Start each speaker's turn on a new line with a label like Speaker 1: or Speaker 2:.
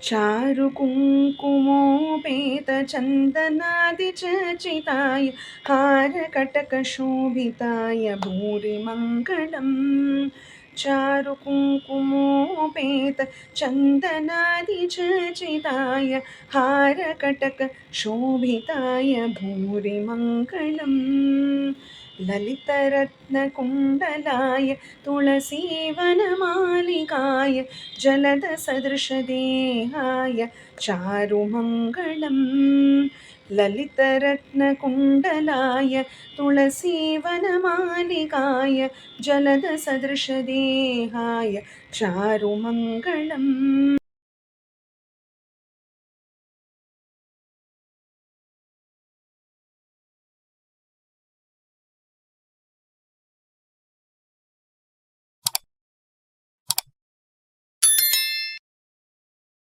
Speaker 1: चारुकुङ्कुमोपेतचन्दनादिचर्चिताय हारकटकशोभिताय भूरिमङ्गलम्। चारुकुङ्कुमोपेतचन्दनादिचर्चिताय हारकटकशोभिताय भूरिमङ्गलम्। ललितरत्नकुण्डलाय तुलसीवनमालिकाय जलदसदृशदेहाय चारुमङ्गलम्। ललितरत्नकुण्डलाय तुलसीवनमालिकाय जलदसदृशदेहाय चारुमङ्गलम्।